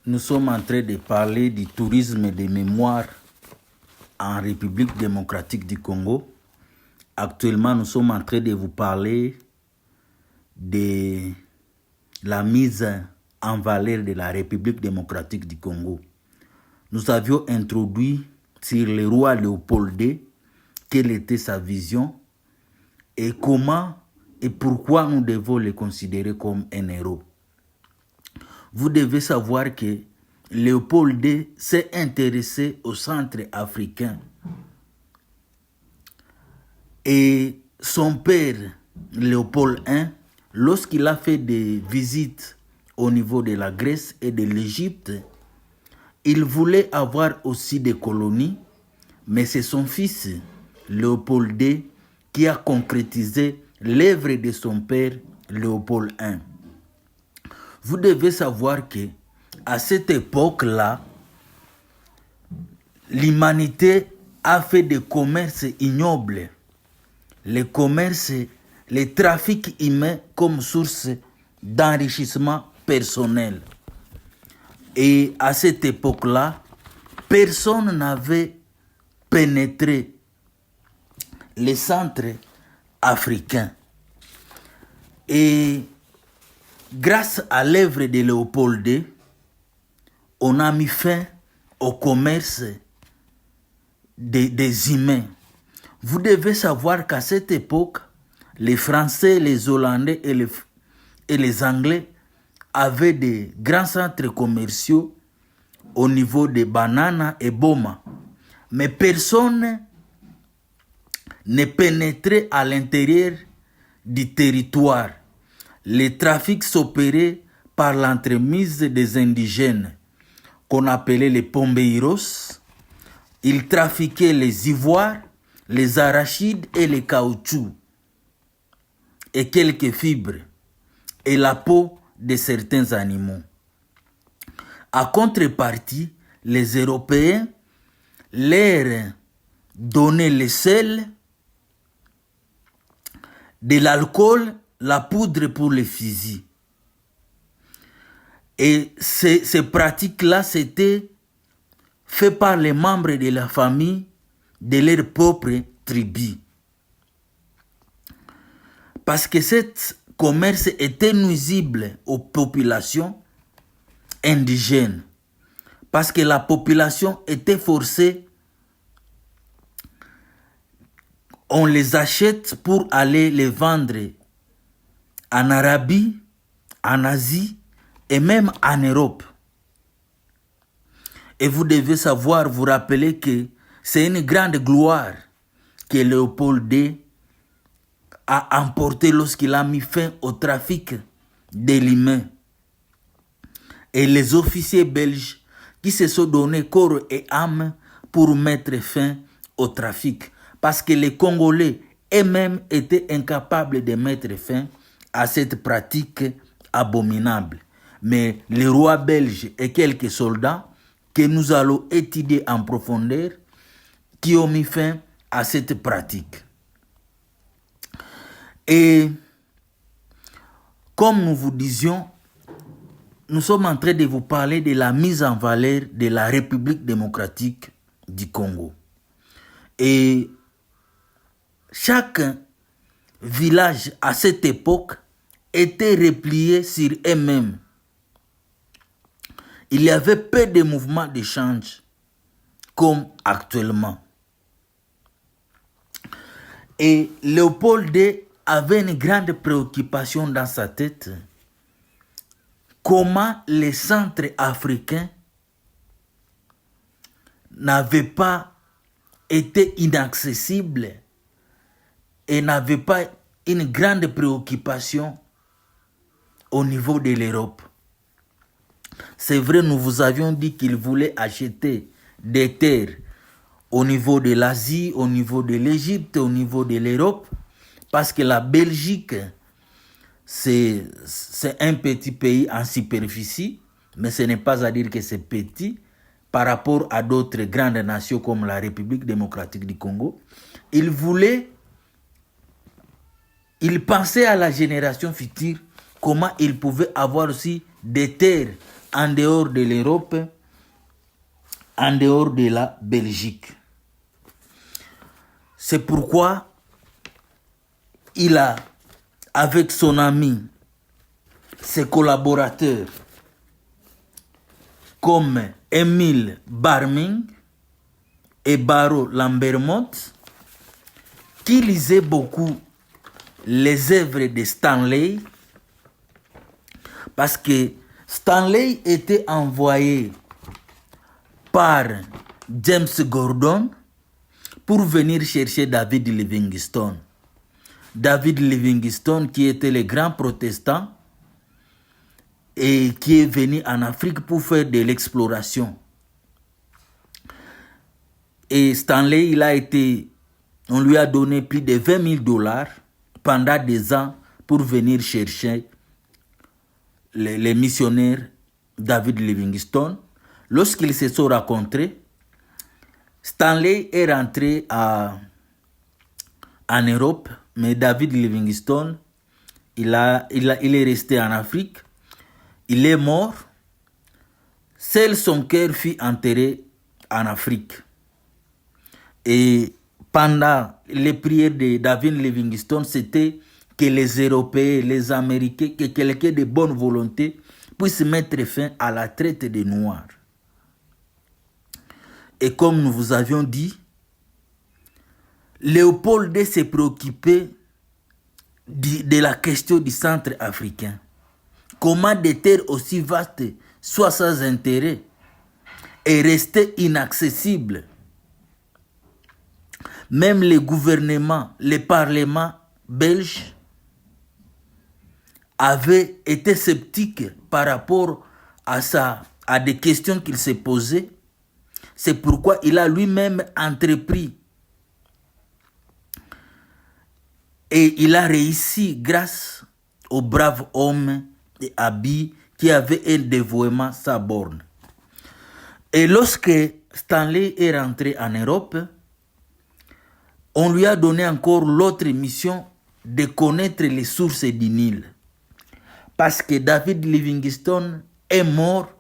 Nous sommes en train de parler du tourisme de mémoire en République démocratique du Congo. Actuellement, nous sommes en train de vous parler de la mise en valeur de la République démocratique du Congo. Nous avions introduit sur le roi Léopold II quelle était sa vision et comment et pourquoi nous devons le considérer comme un héros. Vous devez savoir que Léopold II s'est intéressé au centre africain. Et son père, Léopold I, lorsqu'il a fait des visites au niveau de la Grèce et de l'Égypte, il voulait avoir aussi des colonies, mais c'est son fils, Léopold II, qui a concrétisé l'œuvre de son père, Léopold I. Vous devez savoir que à cette époque-là, l'humanité a fait des commerces ignobles. Les commerces, les trafics humains comme source d'enrichissement personnel. Et à cette époque-là, personne n'avait pénétré les centres africains. Et grâce à l'œuvre de Léopold II, on a mis fin au commerce des humains. Vous devez savoir qu'à cette époque, les Français, les Hollandais et les Anglais avaient des grands centres commerciaux au niveau de Banana et Boma. Mais personne ne pénétrait à l'intérieur du territoire. Les trafics s'opéraient par l'entremise des indigènes qu'on appelait les Pombeiros. Ils trafiquaient les ivoires, les arachides et les caoutchoucs et quelques fibres et la peau de certains animaux. À contrepartie, les Européens leur donnaient le sel, de l'alcool, la poudre pour les fusils. Et ces pratiques-là, c'était fait par les membres de la famille de leur propre tribu. Parce que ce commerce était nuisible aux populations indigènes. Parce que la population était forcée, on les achète pour aller les vendre en Arabie, en Asie et même en Europe. Et vous devez savoir, vous rappeler que c'est une grande gloire que Léopold II a emporté lorsqu'il a mis fin au trafic de l'humain. Et les officiers belges qui se sont donnés corps et âme pour mettre fin au trafic. Parce que les Congolais eux-mêmes étaient incapables de mettre fin à cette pratique abominable. Mais les rois belges et quelques soldats que nous allons étudier en profondeur qui ont mis fin à cette pratique. Et comme nous vous disions, nous sommes en train de vous parler de la mise en valeur de la République démocratique du Congo. Et chaque village à cette époque était replié sur eux-mêmes. Il y avait peu de mouvements d'échange comme actuellement. Et Léopold II avait une grande préoccupation dans sa tête. Comment les centres africains n'avaient pas été inaccessibles et n'avaient pas une grande préoccupation au niveau de l'Europe. C'est vrai, nous vous avions dit qu'il voulait acheter des terres au niveau de l'Asie, au niveau de l'Égypte, au niveau de l'Europe, parce que la Belgique, c'est un petit pays en superficie, mais ce n'est pas à dire que c'est petit par rapport à d'autres grandes nations comme la République démocratique du Congo. Il pensait à la génération future, comment il pouvait avoir aussi des terres en dehors de l'Europe, en dehors de la Belgique. C'est pourquoi il a, avec son ami, ses collaborateurs, comme Émile Barming et Baro Lambermont, qui lisaient beaucoup les œuvres de Stanley, parce que Stanley était envoyé par James Gordon pour venir chercher David Livingstone. David Livingstone, qui était le grand protestant et qui est venu en Afrique pour faire de l'exploration. Et Stanley, on lui a donné plus de 20 000 $ pendant des ans pour venir chercher les missionnaires David Livingstone. Lorsqu'ils se sont rencontrés, Stanley est rentré en Europe, mais David Livingstone, il est resté en Afrique. Il est mort. Seul son cœur fut enterré en Afrique. Et pendant les prières de David Livingstone, c'était que les Européens, les Américains, que quelqu'un de bonne volonté puisse mettre fin à la traite des Noirs. Et comme nous vous avions dit, Léopold II s'est préoccupé de la question du centre africain. Comment des terres aussi vastes, soit sans intérêt, et rester inaccessibles. Même les gouvernements, les parlements belges avaient été sceptiques par rapport à des questions qu'il s'est posées. C'est pourquoi il a lui-même entrepris et il a réussi grâce aux braves hommes et habits qui avaient un dévouement sans borne. Et lorsque Stanley est rentré en Europe, on lui a donné encore l'autre mission de connaître les sources du Nil. Parce que David Livingstone est mort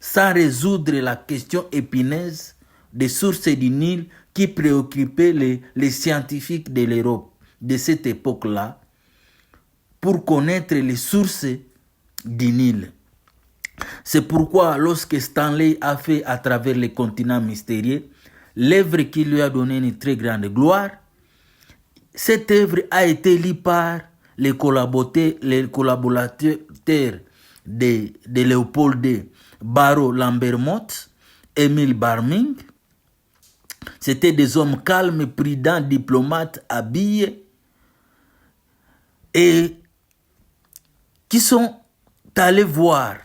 sans résoudre la question épineuse des sources du Nil qui préoccupait les scientifiques de l'Europe de cette époque-là pour connaître les sources du Nil. C'est pourquoi lorsque Stanley a fait à travers les continents mystérieux l'œuvre qui lui a donné une très grande gloire, cette œuvre a été lue par les collaborateurs de Léopold II, Baro Lambermont, Émile Barming. C'était des hommes calmes, prudents, diplomates, habillés, et qui sont allés voir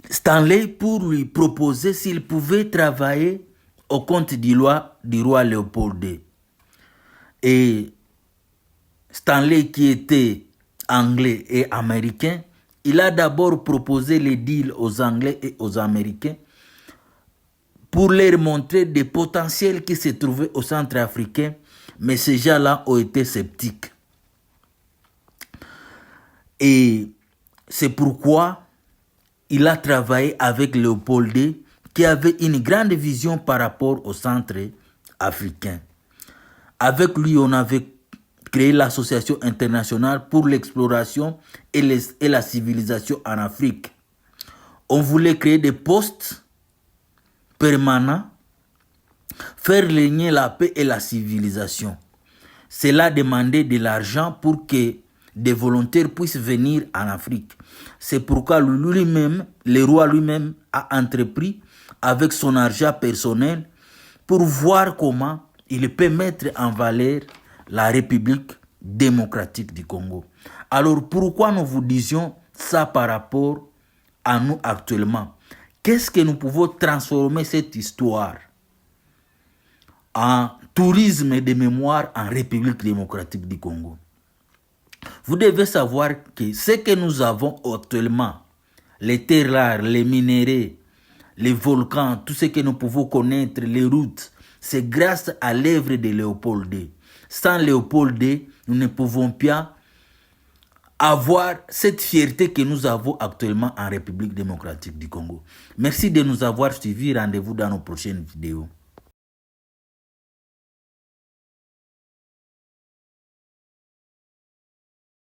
Stanley pour lui proposer s'il pouvait travailler au compte du roi Léopold II. Et Stanley, qui était anglais et américain, il a d'abord proposé les deals aux Anglais et aux Américains pour leur montrer des potentiels qui se trouvaient au centre africain, mais ces gens-là ont été sceptiques. Et c'est pourquoi il a travaillé avec Léopold II, qui avait une grande vision par rapport au centre africain. Avec lui, on avait créé l'Association internationale pour l'exploration et la civilisation en Afrique. On voulait créer des postes permanents, faire régner la paix et la civilisation. Cela demandait de l'argent pour que des volontaires puissent venir en Afrique. C'est pourquoi lui-même, le roi lui-même, a entrepris avec son argent personnel pour voir comment il peut mettre en valeur la République démocratique du Congo. Alors pourquoi nous vous disions ça par rapport à nous actuellement? Qu'est-ce que nous pouvons transformer cette histoire en tourisme de mémoire en République démocratique du Congo? Vous devez savoir que ce que nous avons actuellement, les terres rares, les minéraux, les volcans, tout ce que nous pouvons connaître, les routes, c'est grâce à l'œuvre de Léopold II. Sans Léopold II, nous ne pouvons pas avoir cette fierté que nous avons actuellement en République démocratique du Congo. Merci de nous avoir suivis. Rendez-vous dans nos prochaines vidéos.